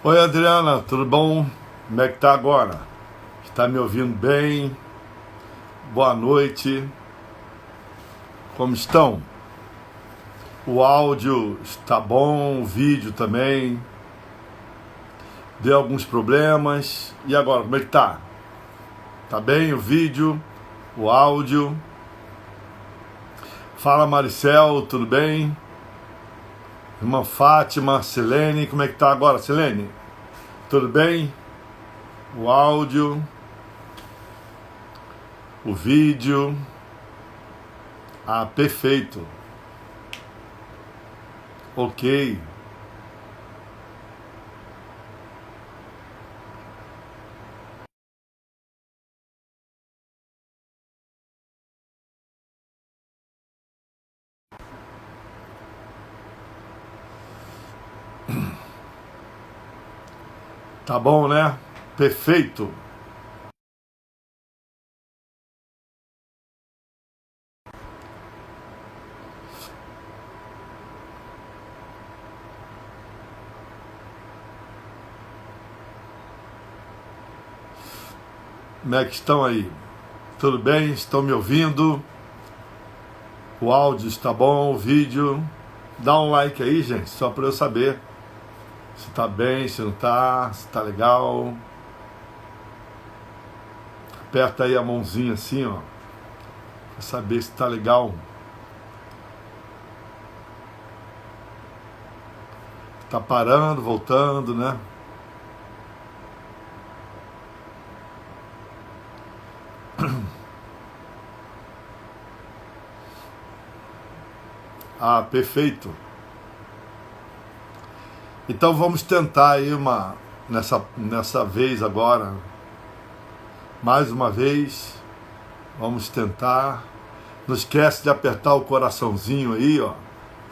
Oi, Adriana, tudo bom? Como é que tá agora? Está me ouvindo bem? Boa noite. Como estão? O áudio está bom, o vídeo também. Deu alguns problemas. E agora, como é que tá? Tá bem o vídeo, o áudio? Fala, Maricel, tudo bem? Irmã Fátima, Silene, como é que tá agora, Silene? Tudo bem? O áudio, o vídeo. Ah, perfeito. Ok. Tá bom, né? Perfeito. Como é que estão aí? Tudo bem? Estão me ouvindo? O áudio está bom? O vídeo? Dá um like aí, gente, só para eu saber se tá bem, se não tá, se tá legal. Aperta aí a mãozinha assim, ó, para saber se tá legal. Tá parando, voltando, né? Ah, perfeito. Então vamos tentar aí nessa vez agora, mais uma vez, vamos tentar. Não esquece de apertar o coraçãozinho aí, ó,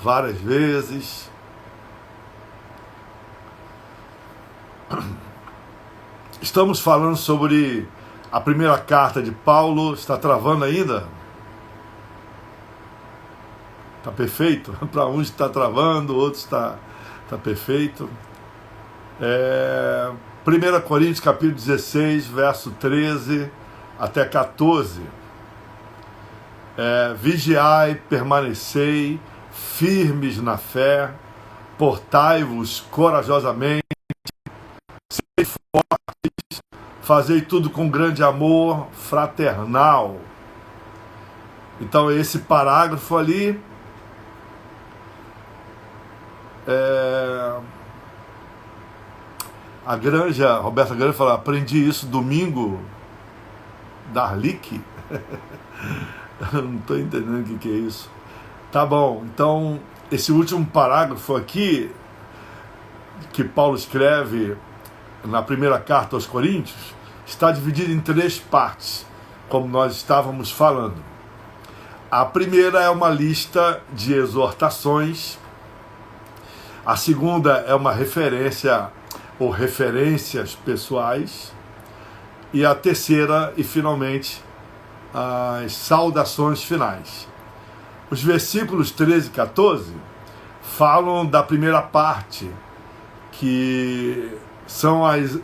várias vezes. Estamos falando sobre a primeira carta de Paulo. Está travando ainda? Está perfeito? Para uns está travando, outros está perfeito. 1 Coríntios capítulo 16, verso 13 até 14. Vigiai, permanecei, firmes na fé, portai-vos corajosamente, sede fortes, fazei tudo com grande amor fraternal. Então esse parágrafo ali a Roberta Granja fala, aprendi isso domingo da Arlique. Não estou entendendo o que é isso. Tá bom, então esse último parágrafo aqui que Paulo escreve na primeira carta aos Coríntios está dividido em 3 partes, como nós estávamos falando. A primeira é uma lista de exortações, a segunda é uma referência ou referências pessoais, e a terceira e finalmente as saudações finais. Os versículos 13 e 14 falam da primeira parte, que são as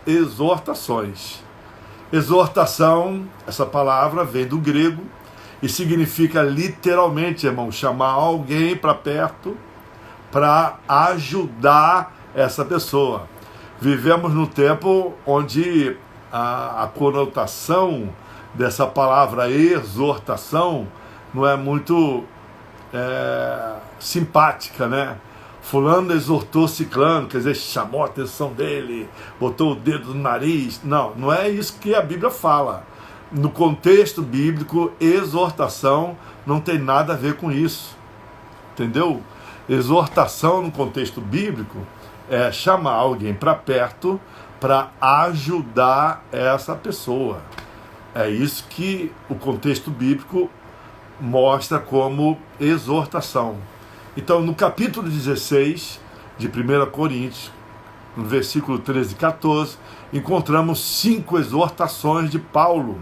exortações. Exortação, essa palavra vem do grego e significa literalmente, irmão, chamar alguém para perto para ajudar essa pessoa. Vivemos num tempo onde a conotação dessa palavra exortação não é muito simpática, né? Fulano exortou ciclano, quer dizer, chamou a atenção dele, botou o dedo no nariz. Não é isso que a Bíblia fala. No contexto bíblico, exortação não tem nada a ver com isso. Entendeu? Exortação no contexto bíblico é chamar alguém para perto para ajudar essa pessoa. É isso que o contexto bíblico mostra como exortação. Então, no capítulo 16 de 1 Coríntios, no versículo 13 e 14, encontramos 5 exortações de Paulo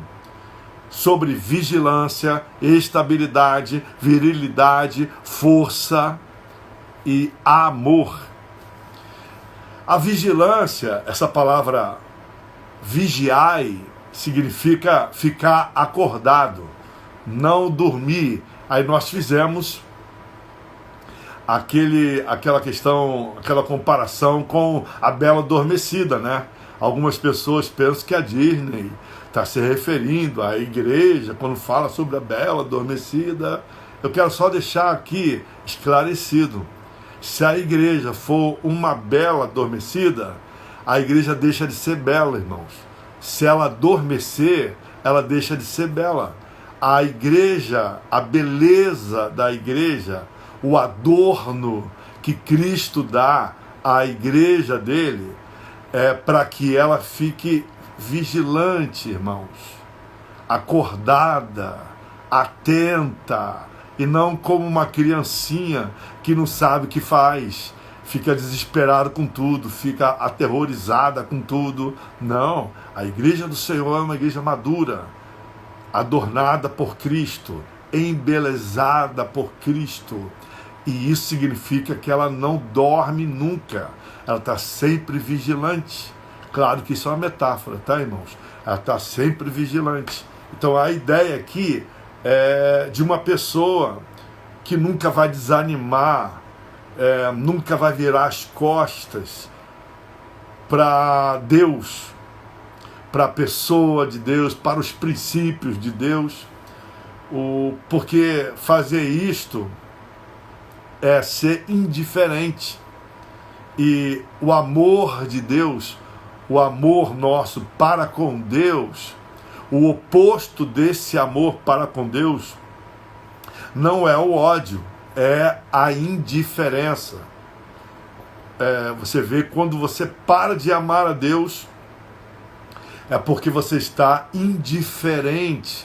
sobre vigilância, estabilidade, virilidade, força e amor. A vigilância, essa palavra vigiai, significa ficar acordado, não dormir. Aí nós fizemos aquela questão, aquela comparação com a Bela Adormecida, né? Algumas pessoas pensam que a Disney está se referindo à igreja quando fala sobre a Bela Adormecida. Eu quero só deixar aqui esclarecido: se a igreja for uma bela adormecida, a igreja deixa de ser bela, irmãos. Se ela adormecer, ela deixa de ser bela. A igreja, a beleza da igreja, o adorno que Cristo dá à igreja dele, é para que ela fique vigilante, irmãos, acordada, atenta, e não como uma criancinha que não sabe o que faz, fica desesperada com tudo, fica aterrorizada com tudo. Não, a igreja do Senhor é uma igreja madura, adornada por Cristo, embelezada por Cristo. E isso significa que ela não dorme nunca, ela está sempre vigilante. Claro que isso é uma metáfora, tá, irmãos? Ela está sempre vigilante. Então a ideia aqui é de uma pessoa que nunca vai desanimar, nunca vai virar as costas para Deus, para a pessoa de Deus, para os princípios de Deus, porque fazer isto é ser indiferente. E o amor de Deus, o amor nosso para com Deus, o oposto desse amor para com Deus não é o ódio, é a indiferença. Você vê, quando você para de amar a Deus, é porque você está indiferente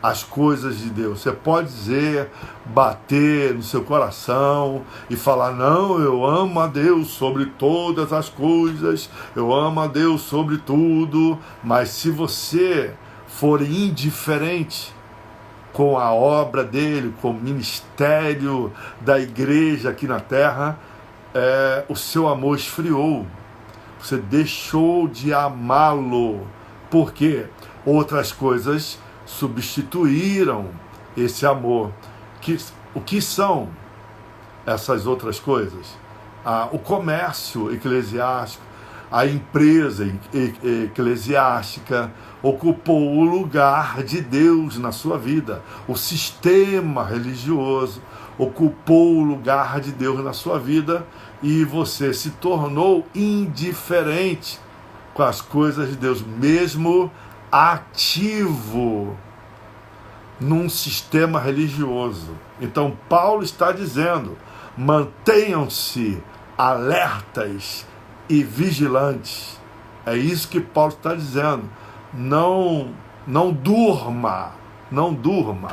às coisas de Deus. Você pode dizer, bater no seu coração e falar: não, eu amo a Deus sobre todas as coisas, eu amo a Deus sobre tudo, mas se você for indiferente com a obra dele, com o ministério da igreja aqui na terra, o seu amor esfriou, você deixou de amá-lo, porque outras coisas substituíram esse amor. O que são essas outras coisas? O comércio eclesiástico, a empresa eclesiástica ocupou o lugar de Deus na sua vida. O sistema religioso ocupou o lugar de Deus na sua vida, e você se tornou indiferente com as coisas de Deus, mesmo ativo num sistema religioso. Então Paulo está dizendo: mantenham-se alertas e vigilantes. É isso que Paulo está dizendo. Não durma, não durma.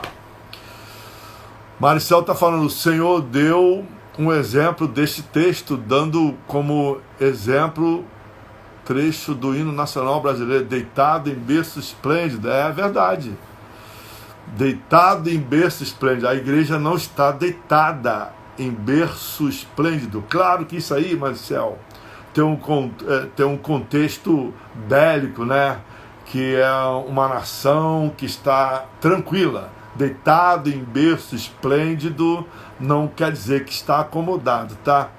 Maricel está falando: o Senhor deu um exemplo deste texto, dando como exemplo trecho do hino nacional brasileiro: deitado em berço esplêndido. É verdade, deitado em berço esplêndido. A igreja não está deitada em berço esplêndido. Claro que isso aí, Marcel, tem um contexto bélico, né? Que é uma nação que está tranquila. Deitado em berço esplêndido não quer dizer que está acomodado, tá?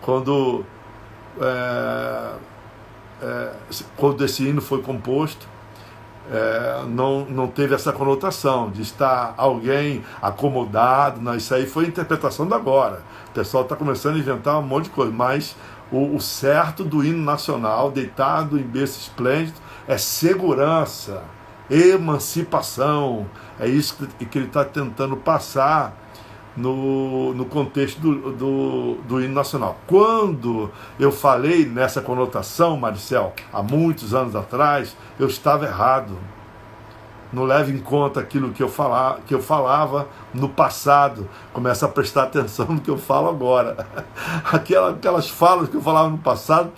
Quando esse hino foi composto, não teve essa conotação de estar alguém acomodado. Não, isso aí foi a interpretação da agora. O pessoal está começando a inventar um monte de coisa, mas o certo do hino nacional, deitado em berço esplêndido, é segurança, emancipação. É isso que ele está tentando passar no contexto do hino nacional. Quando eu falei nessa conotação, Maricel, há muitos anos atrás, eu estava errado. Não leve em conta aquilo que eu falava no passado. Começa a prestar atenção no que eu falo agora. Aquelas falas que eu falava no passado,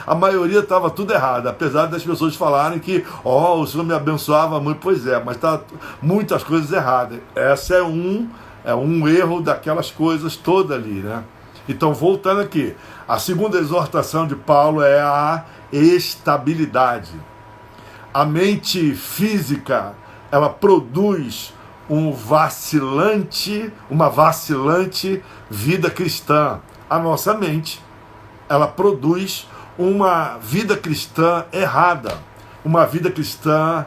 a maioria estava tudo errado, apesar das pessoas falarem que o Senhor me abençoava muito. Pois é, mas está muitas coisas erradas. Essa é um erro daquelas coisas todas ali, né? Então, voltando aqui, a segunda exortação de Paulo é a estabilidade. A mente física, ela produz uma vacilante vida cristã. A nossa mente, ela produz uma vida cristã errada, uma vida cristã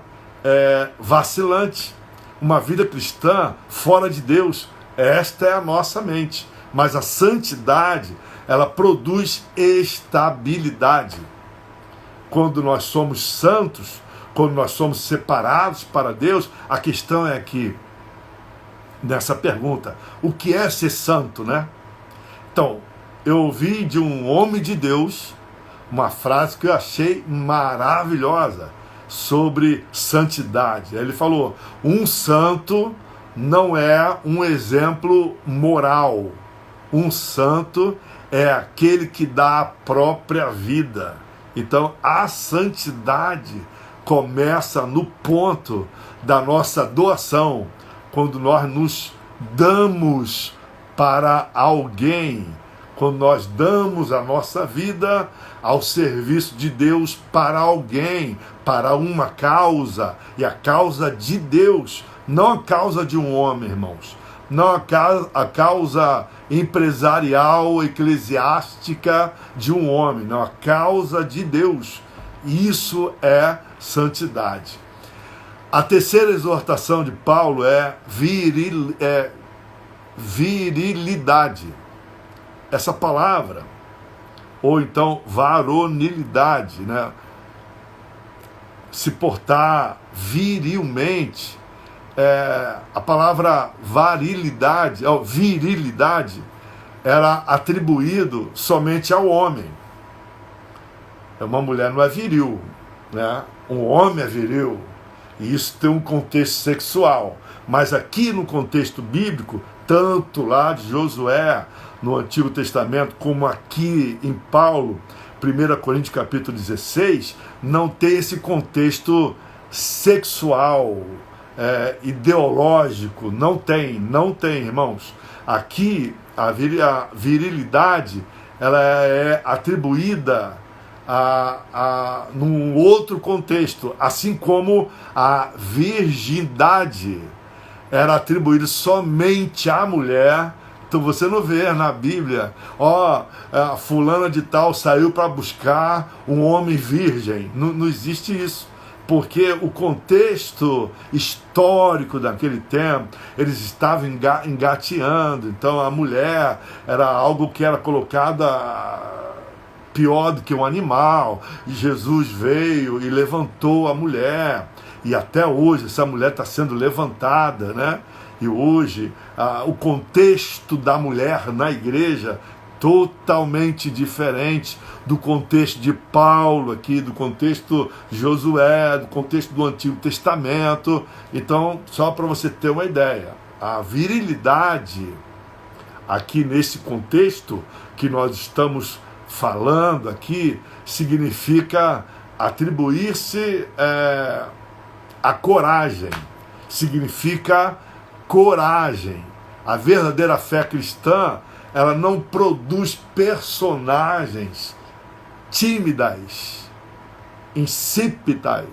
vacilante, uma vida cristã fora de Deus. Esta é a nossa mente. Mas a santidade, ela produz estabilidade. Quando nós somos santos, quando nós somos separados para Deus, a questão é aqui, nessa pergunta, o que é ser santo, né? Então, eu ouvi de um homem de Deus uma frase que eu achei maravilhosa sobre santidade. Ele falou: um santo não é um exemplo moral. Um santo é aquele que dá a própria vida. Então, a santidade começa no ponto da nossa doação, quando nós nos damos para alguém, quando nós damos a nossa vida ao serviço de Deus para alguém, para uma causa, e a causa de Deus, não a causa de um homem, irmãos, não a causa empresarial, eclesiástica de um homem, não, a causa de Deus. Isso é santidade. A terceira exortação de Paulo é virilidade. Essa palavra, ou então varonilidade, né? Se portar virilmente, a palavra virilidade era atribuído somente ao homem. Uma mulher não é viril, né? Um homem é viril, e isso tem um contexto sexual. Mas aqui no contexto bíblico, tanto lá de Josué, no Antigo Testamento, como aqui em Paulo, 1 Coríntios capítulo 16, não tem esse contexto sexual, ideológico, não tem, irmãos. Aqui a virilidade, ela é atribuída num outro contexto, assim como a virgindade era atribuída somente à mulher. Então você não vê na Bíblia, a fulana de tal saiu para buscar um homem virgem. Não existe isso. Porque o contexto histórico daquele tempo, eles estavam engateando. Então a mulher era algo que era colocada pior do que um animal. E Jesus veio e levantou a mulher. E até hoje essa mulher está sendo levantada, né? E hoje o contexto da mulher na igreja totalmente diferente do contexto de Paulo aqui, do contexto de Josué, do contexto do Antigo Testamento. Então, só para você ter uma ideia, a virilidade aqui nesse contexto que nós estamos falando aqui significa atribuir-se a coragem, significa coragem. A verdadeira fé cristã, ela não produz personagens tímidas, insípidas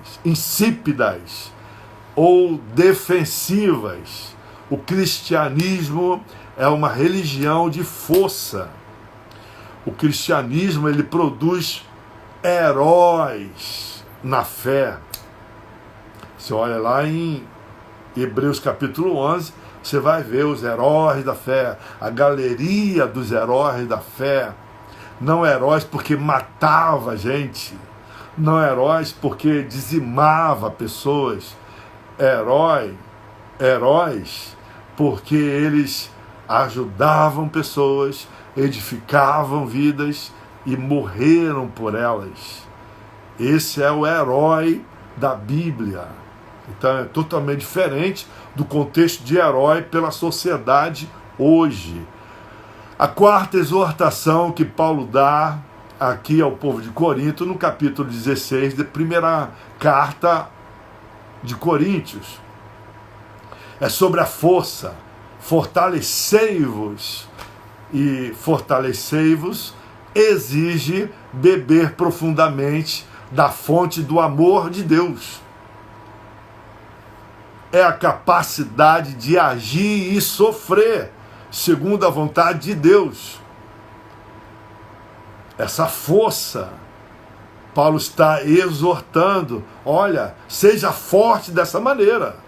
ou defensivas. O cristianismo é uma religião de força. O cristianismo, ele produz heróis na fé. Você olha lá em Hebreus capítulo 11, você vai ver os heróis da fé, a galeria dos heróis da fé. Não heróis porque matava gente, não heróis porque dizimava pessoas, heróis porque eles ajudavam pessoas, edificavam vidas e morreram por elas. Esse é o herói da Bíblia. Então é totalmente diferente do contexto de herói pela sociedade hoje. A quarta exortação que Paulo dá aqui ao povo de Corinto, no capítulo 16 da primeira carta de Coríntios, é sobre a força. Fortalecei-vos e fortalecei-vos, exige beber profundamente da fonte do amor de Deus. É a capacidade de agir e sofrer segundo a vontade de Deus. Essa força, Paulo está exortando, olha, seja forte dessa maneira.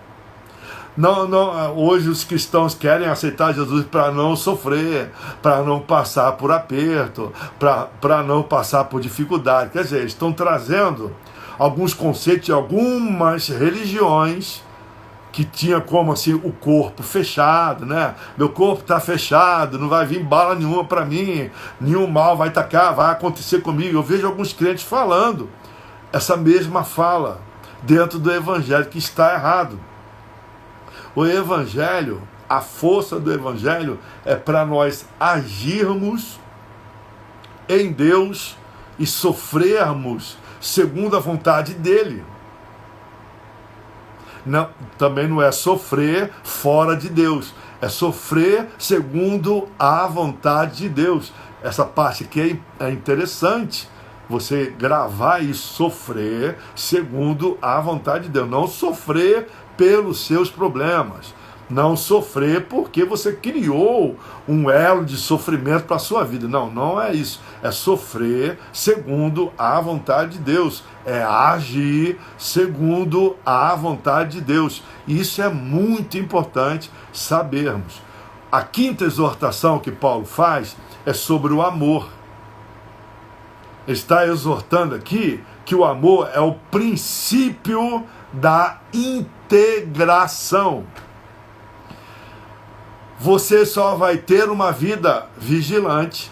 Hoje os cristãos querem aceitar Jesus para não sofrer, para não passar por aperto, para não passar por dificuldade. Quer dizer, eles estão trazendo alguns conceitos de algumas religiões que tinha como assim o corpo fechado, né? Meu corpo está fechado, não vai vir bala nenhuma para mim, nenhum mal vai acontecer comigo. Eu vejo alguns crentes falando essa mesma fala dentro do evangelho, que está errado. O evangelho, a força do evangelho é para nós agirmos em Deus e sofrermos segundo a vontade dele. Não, também não é sofrer fora de Deus, é sofrer segundo a vontade de Deus. Essa parte aqui é interessante, você gravar e sofrer segundo a vontade de Deus, não sofrer pelos seus problemas, não sofrer porque você criou um elo de sofrimento para a sua vida. Não é isso. É sofrer segundo a vontade de Deus. É agir segundo a vontade de Deus. E isso é muito importante sabermos. A quinta exortação que Paulo faz é sobre o amor. Ele está exortando aqui que o amor é o princípio da integração. Você só vai ter uma vida vigilante,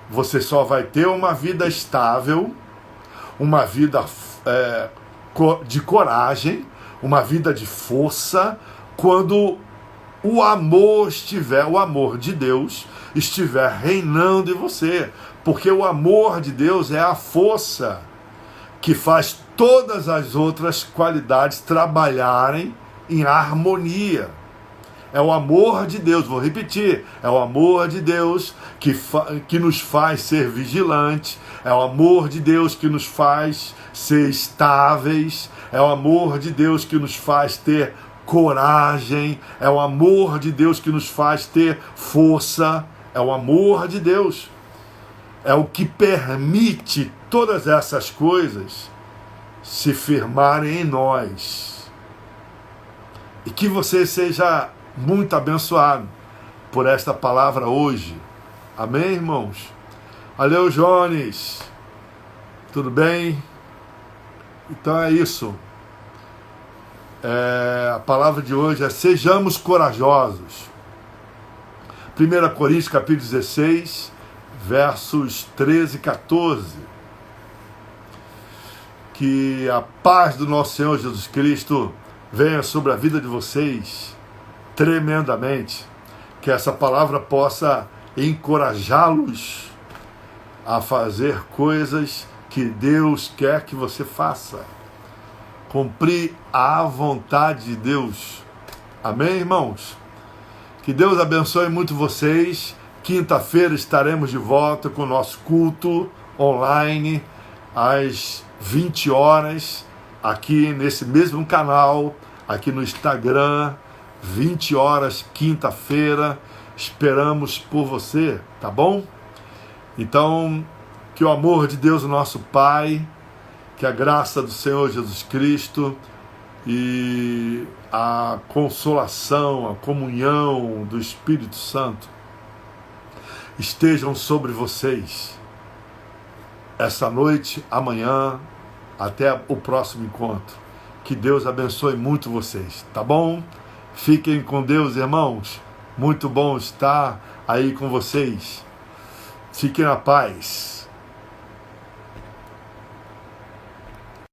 você só vai ter uma vida estável, uma vida de coragem, uma vida de força, quando o amor de Deus estiver reinando em você. Porque o amor de Deus é a força que faz todas as outras qualidades trabalharem em harmonia. É o amor de Deus, vou repetir, é o amor de Deus que nos faz ser vigilantes, é o amor de Deus que nos faz ser estáveis, é o amor de Deus que nos faz ter coragem, é o amor de Deus que nos faz ter força, é o amor de Deus. É o que permite todas essas coisas se firmarem em nós. E que você seja muito abençoado por esta palavra hoje. Amém, irmãos? Valeu, Jones. Tudo bem? Então é isso. A palavra de hoje é: sejamos corajosos. 1 Coríntios capítulo 16, versos 13 e 14. Que a paz do nosso Senhor Jesus Cristo venha sobre a vida de vocês tremendamente, que essa palavra possa encorajá-los a fazer coisas que Deus quer que você faça, cumprir a vontade de Deus. Amém, irmãos? Que Deus abençoe muito vocês. Quinta-feira estaremos de volta com o nosso culto online às 20 horas, aqui nesse mesmo canal, aqui no Instagram, 20 horas, quinta-feira. Esperamos por você, tá bom? Então, que o amor de Deus, nosso Pai, que a graça do Senhor Jesus Cristo e a consolação, a comunhão do Espírito Santo estejam sobre vocês essa noite, amanhã, até o próximo encontro. Que Deus abençoe muito vocês, tá bom? Fiquem com Deus, irmãos. Muito bom estar aí com vocês. Fiquem na paz.